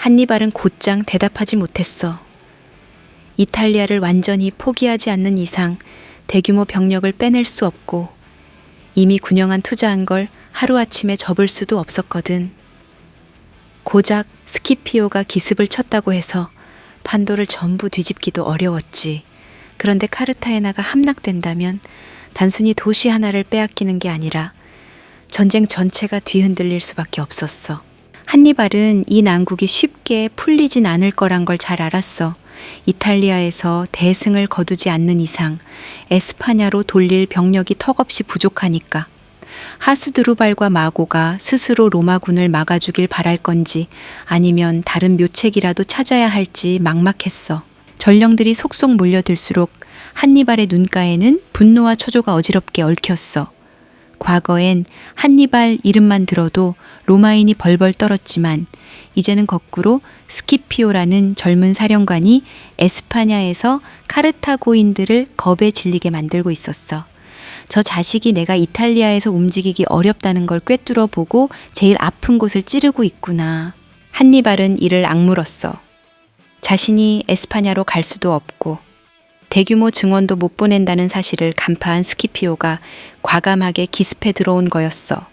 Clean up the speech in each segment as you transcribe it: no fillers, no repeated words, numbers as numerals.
한니발은 곧장 대답하지 못했어. 이탈리아를 완전히 포기하지 않는 이상 대규모 병력을 빼낼 수 없고 이미 9년간 투자한 걸 하루아침에 접을 수도 없었거든. 고작 스키피오가 기습을 쳤다고 해서 판도를 전부 뒤집기도 어려웠지. 그런데 카르타헤나가 함락된다면 단순히 도시 하나를 빼앗기는 게 아니라 전쟁 전체가 뒤흔들릴 수밖에 없었어. 한니발은 이 난국이 쉽게 풀리진 않을 거란 걸 잘 알았어. 이탈리아에서 대승을 거두지 않는 이상 에스파냐로 돌릴 병력이 턱없이 부족하니까. 하스드루발과 마고가 스스로 로마군을 막아주길 바랄 건지 아니면 다른 묘책이라도 찾아야 할지 막막했어. 전령들이 속속 몰려들수록 한니발의 눈가에는 분노와 초조가 어지럽게 얽혔어. 과거엔 한니발 이름만 들어도 로마인이 벌벌 떨었지만 이제는 거꾸로 스키피오라는 젊은 사령관이 에스파냐에서 카르타고인들을 겁에 질리게 만들고 있었어. 저 자식이 내가 이탈리아에서 움직이기 어렵다는 걸 꿰뚫어 보고 제일 아픈 곳을 찌르고 있구나. 한니발은 이를 악물었어. 자신이 에스파냐로 갈 수도 없고 대규모 증원도 못 보낸다는 사실을 간파한 스키피오가 과감하게 기습해 들어온 거였어.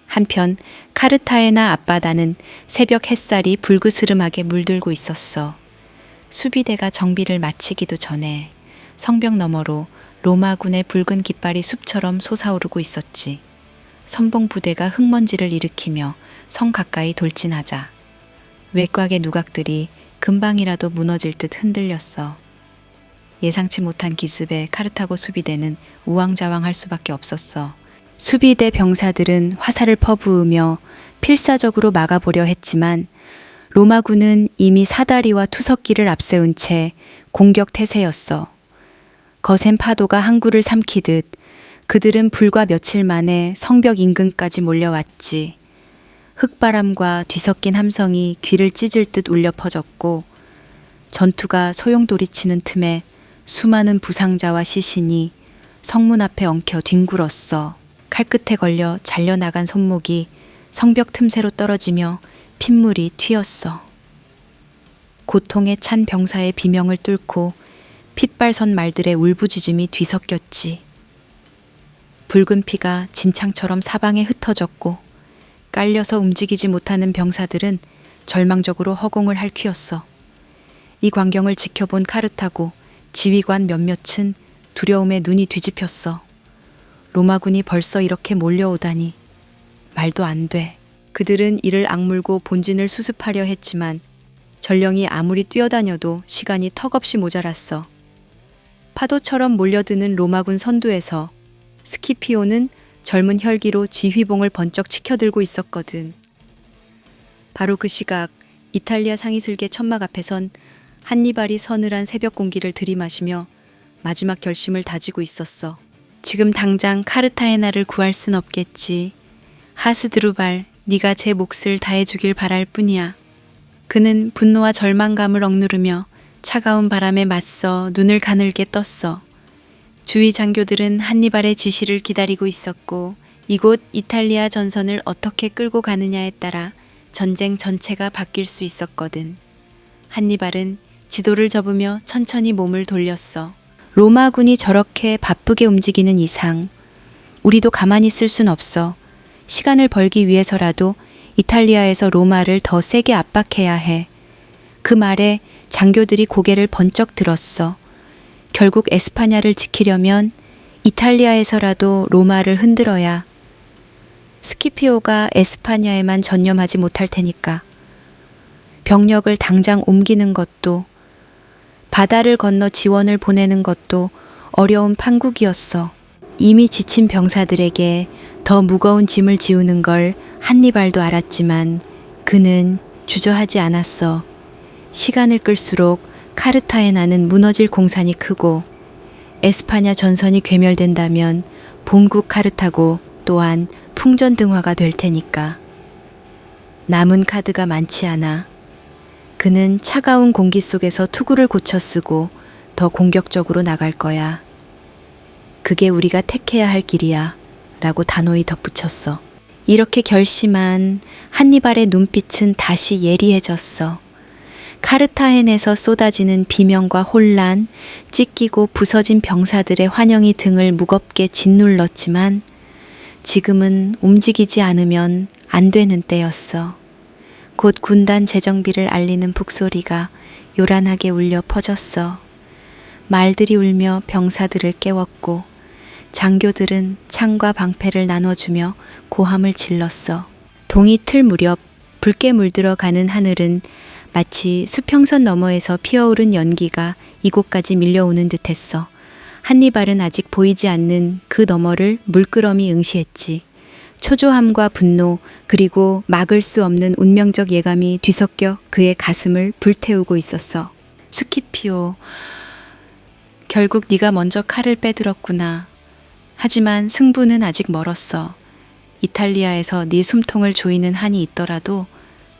한편 카르타헤나 앞바다는 새벽 햇살이 불그스름하게 물들고 있었어. 수비대가 정비를 마치기도 전에 성벽 너머로 로마군의 붉은 깃발이 숲처럼 솟아오르고 있었지. 선봉 부대가 흙먼지를 일으키며 성 가까이 돌진하자 외곽의 누각들이 금방이라도 무너질 듯 흔들렸어. 예상치 못한 기습에 카르타고 수비대는 우왕좌왕할 수밖에 없었어. 수비대 병사들은 화살을 퍼부으며 필사적으로 막아보려 했지만 로마군은 이미 사다리와 투석기를 앞세운 채 공격 태세였어. 거센 파도가 항구를 삼키듯 그들은 불과 며칠 만에 성벽 인근까지 몰려왔지. 흙바람과 뒤섞인 함성이 귀를 찢을 듯 울려 퍼졌고 전투가 소용돌이치는 틈에 수많은 부상자와 시신이 성문 앞에 엉켜 뒹굴었어. 칼끝에 걸려 잘려나간 손목이 성벽 틈새로 떨어지며 핏물이 튀었어. 고통에 찬 병사의 비명을 뚫고 핏발선 말들의 울부짖음이 뒤섞였지. 붉은 피가 진창처럼 사방에 흩어졌고 깔려서 움직이지 못하는 병사들은 절망적으로 허공을 핥히었어. 이 광경을 지켜본 카르타고 지휘관 몇몇은 두려움에 눈이 뒤집혔어. 로마군이 벌써 이렇게 몰려오다니 말도 안 돼. 그들은 이를 악물고 본진을 수습하려 했지만 전령이 아무리 뛰어다녀도 시간이 턱없이 모자랐어. 파도처럼 몰려드는 로마군 선두에서 스키피오는 젊은 혈기로 지휘봉을 번쩍 치켜들고 있었거든. 바로 그 시각 이탈리아 상이슬계 천막 앞에선 한니발이 서늘한 새벽 공기를 들이마시며 마지막 결심을 다지고 있었어. 지금 당장 카르타헤나를 구할 순 없겠지. 하스드루발, 네가 제 몫을 다해주길 바랄 뿐이야. 그는 분노와 절망감을 억누르며 차가운 바람에 맞서 눈을 가늘게 떴어. 주위 장교들은 한니발의 지시를 기다리고 있었고 이곳 이탈리아 전선을 어떻게 끌고 가느냐에 따라 전쟁 전체가 바뀔 수 있었거든. 한니발은 지도를 접으며 천천히 몸을 돌렸어. 로마군이 저렇게 바쁘게 움직이는 이상 우리도 가만히 있을 순 없어. 시간을 벌기 위해서라도 이탈리아에서 로마를 더 세게 압박해야 해. 그 말에 장교들이 고개를 번쩍 들었어. 결국 에스파냐를 지키려면 이탈리아에서라도 로마를 흔들어야. 스키피오가 에스파냐에만 전념하지 못할 테니까. 병력을 당장 옮기는 것도 바다를 건너 지원을 보내는 것도 어려운 판국이었어. 이미 지친 병사들에게 더 무거운 짐을 지우는 걸 한니발도 알았지만 그는 주저하지 않았어. 시간을 끌수록 카르타헤나는 무너질 공산이 크고 에스파냐 전선이 괴멸된다면 본국 카르타고 또한 풍전등화가 될 테니까. 남은 카드가 많지 않아. 그는 차가운 공기 속에서 투구를 고쳐 쓰고 더 공격적으로 나갈 거야. 그게 우리가 택해야 할 길이야. 라고 단호히 덧붙였어. 이렇게 결심한 한니발의 눈빛은 다시 예리해졌어. 카르타헨에서 쏟아지는 비명과 혼란, 찢기고 부서진 병사들의 환영이 등을 무겁게 짓눌렀지만 지금은 움직이지 않으면 안 되는 때였어. 곧 군단 재정비를 알리는 북소리가 요란하게 울려 퍼졌어. 말들이 울며 병사들을 깨웠고 장교들은 창과 방패를 나눠주며 고함을 질렀어. 동이 틀 무렵 붉게 물들어가는 하늘은 마치 수평선 너머에서 피어오른 연기가 이곳까지 밀려오는 듯했어. 한니발은 아직 보이지 않는 그 너머를 물끄러미 응시했지. 초조함과 분노 그리고 막을 수 없는 운명적 예감이 뒤섞여 그의 가슴을 불태우고 있었어. 스키피오, 결국 네가 먼저 칼을 빼들었구나. 하지만 승부는 아직 멀었어. 이탈리아에서 네 숨통을 조이는 한이 있더라도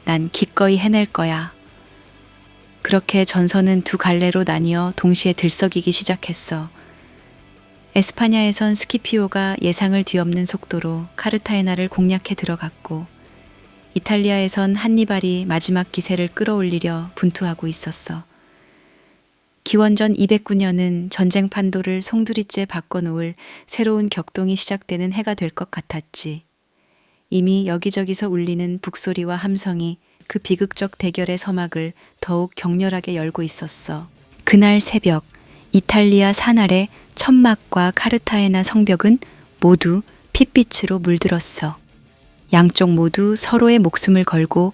난 기꺼이 해낼 거야. 그렇게 전선은 두 갈래로 나뉘어 동시에 들썩이기 시작했어. 에스파냐에선 스키피오가 예상을 뒤엎는 속도로 카르타헤나를 공략해 들어갔고 이탈리아에선 한니발이 마지막 기세를 끌어올리려 분투하고 있었어. 기원전 209년은 전쟁 판도를 송두리째 바꿔놓을 새로운 격동이 시작되는 해가 될 것 같았지. 이미 여기저기서 울리는 북소리와 함성이 그 비극적 대결의 서막을 더욱 격렬하게 열고 있었어. 그날 새벽 이탈리아 산 아래 천막과 카르타헤나 성벽은 모두 핏빛으로 물들었어. 양쪽 모두 서로의 목숨을 걸고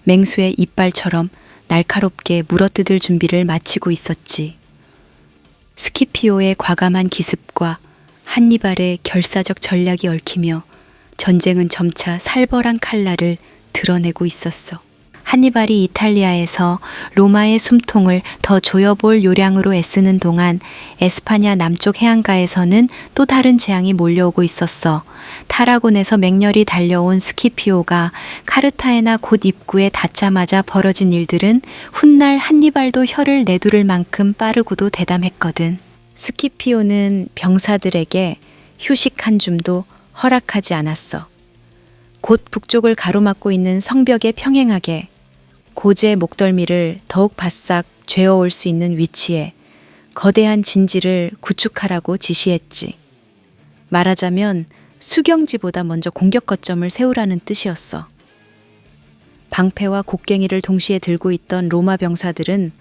맹수의 이빨처럼 날카롭게 물어뜯을 준비를 마치고 있었지. 스키피오의 과감한 기습과 한니발의 결사적 전략이 얽히며 전쟁은 점차 살벌한 칼날을 드러내고 있었어. 한니발이 이탈리아에서 로마의 숨통을 더 조여볼 요량으로 애쓰는 동안 에스파냐 남쪽 해안가에서는 또 다른 재앙이 몰려오고 있었어. 타라곤에서 맹렬히 달려온 스키피오가 카르타헤나 곧 입구에 닿자마자 벌어진 일들은 훗날 한니발도 혀를 내두를 만큼 빠르고도 대담했거든. 스키피오는 병사들에게 휴식 한 줌도 허락하지 않았어. 곧 북쪽을 가로막고 있는 성벽에 평행하게 고지의 목덜미를 더욱 바싹 죄어올 수 있는 위치에 거대한 진지를 구축하라고 지시했지. 말하자면 수경지보다 먼저 공격 거점을 세우라는 뜻이었어. 방패와 곡괭이를 동시에 들고 있던 로마 병사들은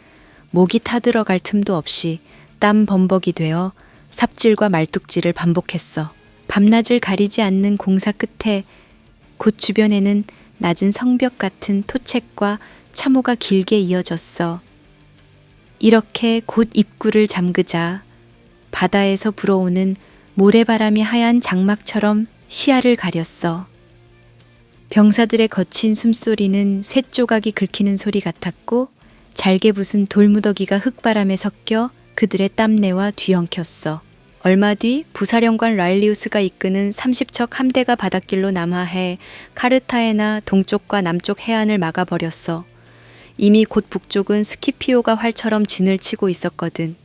목이 타들어갈 틈도 없이 땀 범벅이 되어 삽질과 말뚝질을 반복했어. 밤낮을 가리지 않는 공사 끝에 곧 주변에는 낮은 성벽 같은 토책과 참호가 길게 이어졌어. 이렇게 곧 입구를 잠그자 바다에서 불어오는 모래바람이 하얀 장막처럼 시야를 가렸어. 병사들의 거친 숨소리는 쇳조각이 긁히는 소리 같았고 잘게 부순 돌무더기가 흙바람에 섞여 그들의 땀내와 뒤엉켰어. 얼마 뒤 부사령관 라일리우스가 이끄는 30척 함대가 바닷길로 남하해 카르타헤나 동쪽과 남쪽 해안을 막아버렸어. 이미 곧 북쪽은 스키피오가 활처럼 진을 치고 있었거든.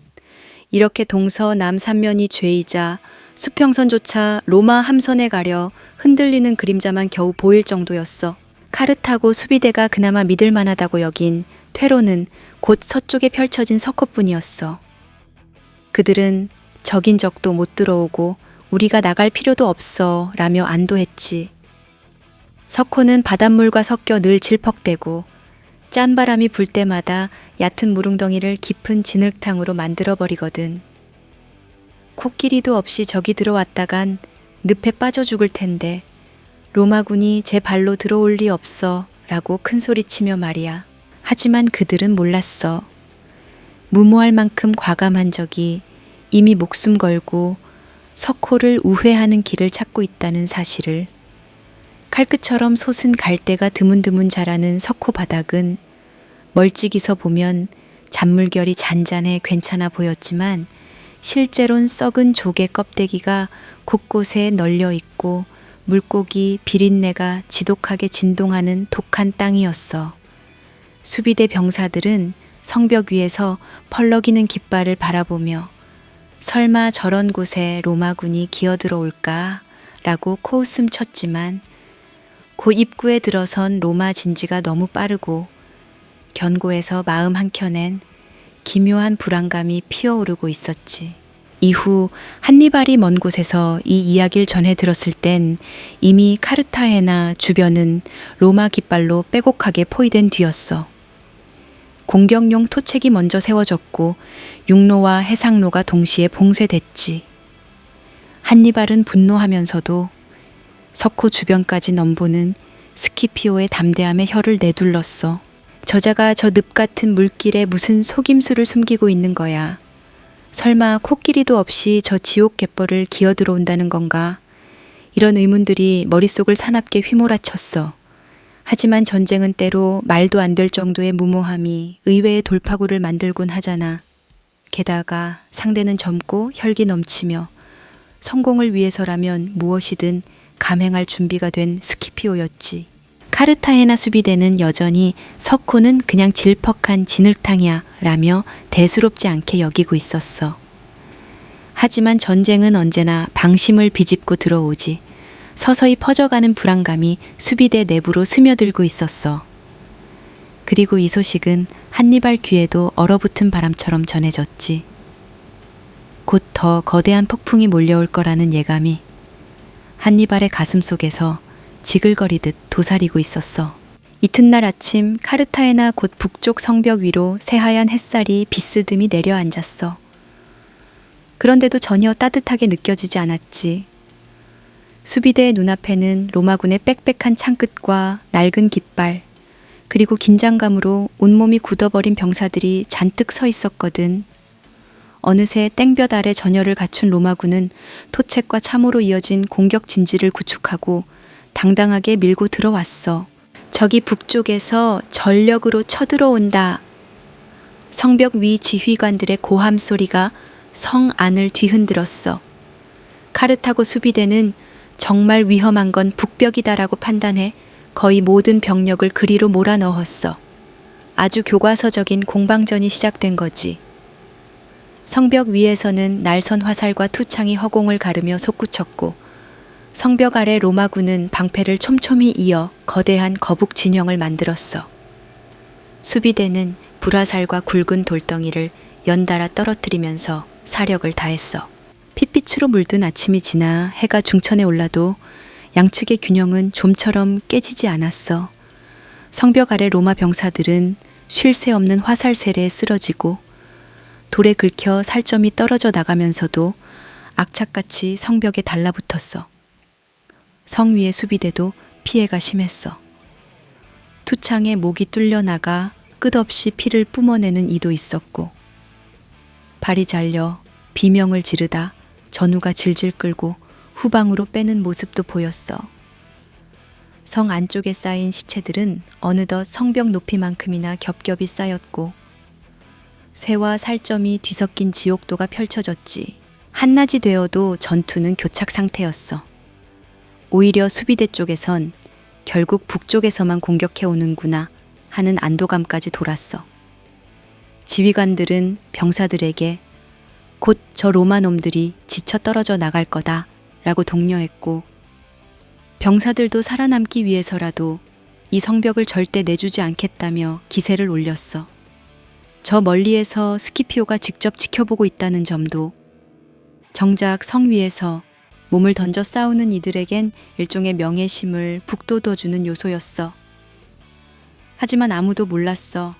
이렇게 동서남삼면이 죄이자 수평선조차 로마 함선에 가려 흔들리는 그림자만 겨우 보일 정도였어. 카르타고 수비대가 그나마 믿을 만하다고 여긴 퇴로는 곧 서쪽에 펼쳐진 석호뿐이었어. 그들은 적인 적도 못 들어오고 우리가 나갈 필요도 없어 라며 안도했지. 석호는 바닷물과 섞여 늘 질퍽대고 짠 바람이 불 때마다 얕은 무릉덩이를 깊은 진흙탕으로 만들어버리거든. 코끼리도 없이 적이 들어왔다간 늪에 빠져 죽을 텐데 로마군이 제 발로 들어올 리 없어 라고 큰소리치며 말이야. 하지만 그들은 몰랐어. 무모할 만큼 과감한 적이 이미 목숨 걸고 석호를 우회하는 길을 찾고 있다는 사실을. 칼끝처럼 솟은 갈대가 드문드문 자라는 석호 바닥은 멀찍이서 보면 잔물결이 잔잔해 괜찮아 보였지만 실제론 썩은 조개 껍데기가 곳곳에 널려 있고 물고기 비린내가 지독하게 진동하는 독한 땅이었어. 수비대 병사들은 성벽 위에서 펄럭이는 깃발을 바라보며 설마 저런 곳에 로마군이 기어들어올까? 라고 코웃음 쳤지만 곧 입구에 들어선 로마 진지가 너무 빠르고 견고해서 마음 한켠엔 기묘한 불안감이 피어오르고 있었지. 이후 한니발이 먼 곳에서 이 이야기를 전해 들었을 땐 이미 카르타헤나 주변은 로마 깃발로 빼곡하게 포위된 뒤였어. 공격용 토책이 먼저 세워졌고 육로와 해상로가 동시에 봉쇄됐지. 한니발은 분노하면서도 석호 주변까지 넘보는 스키피오의 담대함에 혀를 내둘렀어. 저자가 저 늪 같은 물길에 무슨 속임수를 숨기고 있는 거야. 설마 코끼리도 없이 저 지옥 갯벌을 기어 들어온다는 건가? 이런 의문들이 머릿속을 사납게 휘몰아쳤어. 하지만 전쟁은 때로 말도 안 될 정도의 무모함이 의외의 돌파구를 만들곤 하잖아. 게다가 상대는 젊고 혈기 넘치며 성공을 위해서라면 무엇이든 감행할 준비가 된 스키피오였지. 카르타헤나 수비대는 여전히 석호는 그냥 질퍽한 진흙탕이야 라며 대수롭지 않게 여기고 있었어. 하지만 전쟁은 언제나 방심을 비집고 들어오지. 서서히 퍼져가는 불안감이 수비대 내부로 스며들고 있었어. 그리고 이 소식은 한니발 귀에도 얼어붙은 바람처럼 전해졌지. 곧 더 거대한 폭풍이 몰려올 거라는 예감이 한니발의 가슴 속에서 지글거리듯 도사리고 있었어. 이튿날 아침 카르타헤나 곧 북쪽 성벽 위로 새하얀 햇살이 비스듬히 내려앉았어. 그런데도 전혀 따뜻하게 느껴지지 않았지. 수비대의 눈앞에는 로마군의 빽빽한 창끝과 낡은 깃발, 그리고 긴장감으로 온몸이 굳어버린 병사들이 잔뜩 서 있었거든. 어느새 땡볕 아래 전열을 갖춘 로마군은 토책과 참호로 이어진 공격 진지를 구축하고 당당하게 밀고 들어왔어. 저기 북쪽에서 전력으로 쳐들어온다. 성벽 위 지휘관들의 고함 소리가 성 안을 뒤흔들었어. 카르타고 수비대는 정말 위험한 건 북벽이다라고 판단해 거의 모든 병력을 그리로 몰아넣었어. 아주 교과서적인 공방전이 시작된 거지. 성벽 위에서는 날선 화살과 투창이 허공을 가르며 솟구쳤고 성벽 아래 로마군은 방패를 촘촘히 이어 거대한 거북 진영을 만들었어. 수비대는 불화살과 굵은 돌덩이를 연달아 떨어뜨리면서 사력을 다했어. 핏빛으로 물든 아침이 지나 해가 중천에 올라도 양측의 균형은 좀처럼 깨지지 않았어. 성벽 아래 로마 병사들은 쉴 새 없는 화살 세례에 쓰러지고 돌에 긁혀 살점이 떨어져 나가면서도 악착같이 성벽에 달라붙었어. 성 위의 수비대도 피해가 심했어. 투창에 목이 뚫려 나가 끝없이 피를 뿜어내는 이도 있었고, 발이 잘려 비명을 지르다 전우가 질질 끌고 후방으로 빼는 모습도 보였어. 성 안쪽에 쌓인 시체들은 어느덧 성벽 높이만큼이나 겹겹이 쌓였고 쇠와 살점이 뒤섞인 지옥도가 펼쳐졌지. 한낮이 되어도 전투는 교착 상태였어. 오히려 수비대 쪽에선 결국 북쪽에서만 공격해 오는구나 하는 안도감까지 돌았어. 지휘관들은 병사들에게 곧 저 로마 놈들이 지쳐 떨어져 나갈 거다 라고 독려했고, 병사들도 살아남기 위해서라도 이 성벽을 절대 내주지 않겠다며 기세를 올렸어. 저 멀리에서 스키피오가 직접 지켜보고 있다는 점도 정작 성 위에서 몸을 던져 싸우는 이들에겐 일종의 명예심을 북돋워주는 요소였어. 하지만 아무도 몰랐어.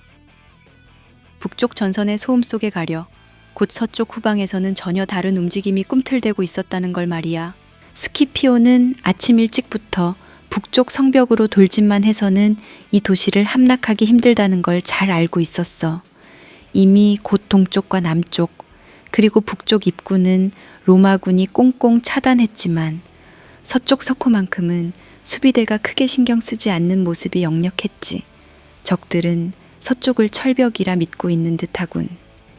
북쪽 전선의 소음 속에 가려 곧 서쪽 후방에서는 전혀 다른 움직임이 꿈틀대고 있었다는 걸 말이야. 스키피오는 아침 일찍부터 북쪽 성벽으로 돌진만 해서는 이 도시를 함락하기 힘들다는 걸 잘 알고 있었어. 이미 곧 동쪽과 남쪽, 그리고 북쪽 입구는 로마군이 꽁꽁 차단했지만 서쪽 석호만큼은 수비대가 크게 신경 쓰지 않는 모습이 역력했지. 적들은 서쪽을 철벽이라 믿고 있는 듯하군.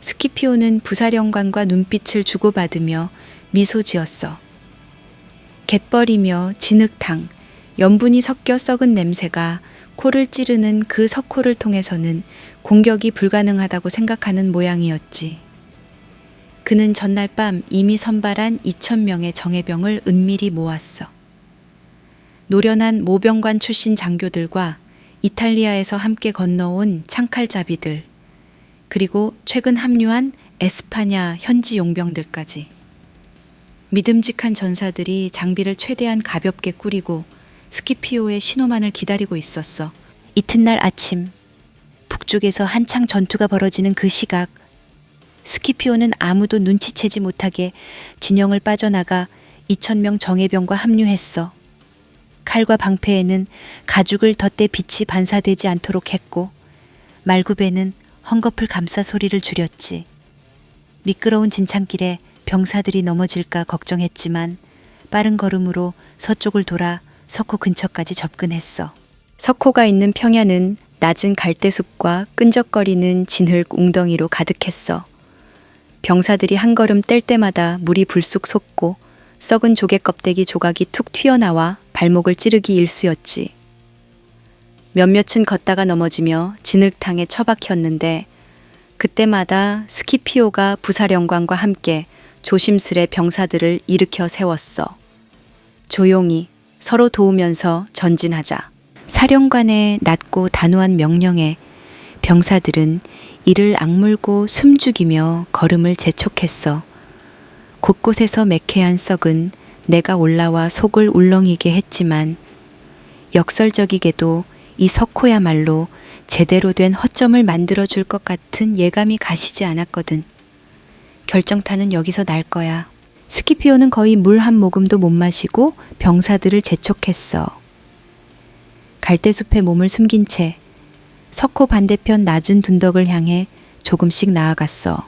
스키피오는 부사령관과 눈빛을 주고받으며 미소 지었어. 갯벌이며 진흙탕, 염분이 섞여 썩은 냄새가 코를 찌르는 그 석호를 통해서는 공격이 불가능하다고 생각하는 모양이었지. 그는 전날 밤 이미 선발한 2,000명의 정예병을 은밀히 모았어. 노련한 모병관 출신 장교들과 이탈리아에서 함께 건너온 창칼잡이들, 그리고 최근 합류한 에스파냐 현지 용병들까지. 믿음직한 전사들이 장비를 최대한 가볍게 꾸리고 스키피오의 신호만을 기다리고 있었어. 이튿날 아침, 북쪽에서 한창 전투가 벌어지는 그 시각, 스키피오는 아무도 눈치채지 못하게 진영을 빠져나가 2,000명 정예병과 합류했어. 칼과 방패에는 가죽을 덧대 빛이 반사되지 않도록 했고, 말굽에는 헝겊을 감싸 소리를 줄였지. 미끄러운 진창길에 병사들이 넘어질까 걱정했지만 빠른 걸음으로 서쪽을 돌아 석호 근처까지 접근했어. 석호가 있는 평야는 낮은 갈대숲과 끈적거리는 진흙 웅덩이로 가득했어. 병사들이 한 걸음 뗄 때마다 물이 불쑥 솟고 썩은 조개 껍데기 조각이 툭 튀어나와 발목을 찌르기 일쑤였지. 몇몇은 걷다가 넘어지며 진흙탕에 처박혔는데 그때마다 스키피오가 부사령관과 함께 조심스레 병사들을 일으켜 세웠어. 조용히 서로 도우면서 전진하자. 사령관의 낮고 단호한 명령에 병사들은 이를 악물고 숨죽이며 걸음을 재촉했어. 곳곳에서 매캐한 썩은 내가 올라와 속을 울렁이게 했지만 역설적이게도 이 석호야말로 제대로 된 허점을 만들어줄 것 같은 예감이 가시지 않았거든. 결정타는 여기서 날 거야. 스키피오는 거의 물 한 모금도 못 마시고 병사들을 재촉했어. 갈대숲에 몸을 숨긴 채 석호 반대편 낮은 둔덕을 향해 조금씩 나아갔어.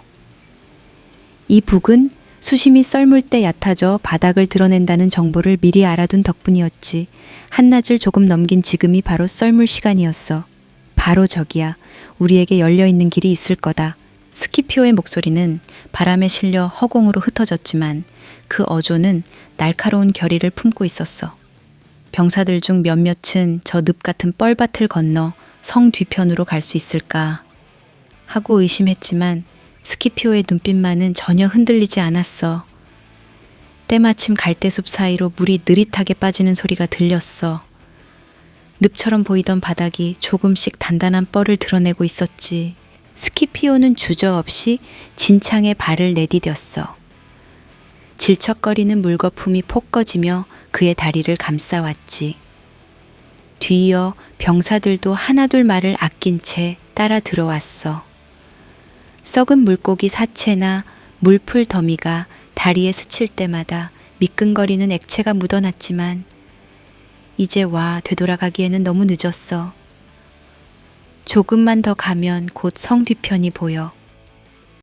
이 북은 수심이 썰물 때 얕아져 바닥을 드러낸다는 정보를 미리 알아둔 덕분이었지. 한낮을 조금 넘긴 지금이 바로 썰물 시간이었어. 바로 저기야. 우리에게 열려있는 길이 있을 거다. 스키피오의 목소리는 바람에 실려 허공으로 흩어졌지만 그 어조는 날카로운 결의를 품고 있었어. 병사들 중 몇몇은 저 늪 같은 뻘밭을 건너 성 뒤편으로 갈 수 있을까 하고 의심했지만 스키피오의 눈빛만은 전혀 흔들리지 않았어. 때마침 갈대숲 사이로 물이 느릿하게 빠지는 소리가 들렸어. 늪처럼 보이던 바닥이 조금씩 단단한 뻘을 드러내고 있었지. 스키피오는 주저없이 진창에 발을 내디뎠어. 질척거리는 물거품이 폭 꺼지며 그의 다리를 감싸왔지. 뒤이어 병사들도 하나둘 말을 아낀 채 따라 들어왔어. 썩은 물고기 사체나 물풀 더미가 다리에 스칠 때마다 미끈거리는 액체가 묻어났지만 이제 와 되돌아가기에는 너무 늦었어. 조금만 더 가면 곧 성 뒤편이 보여.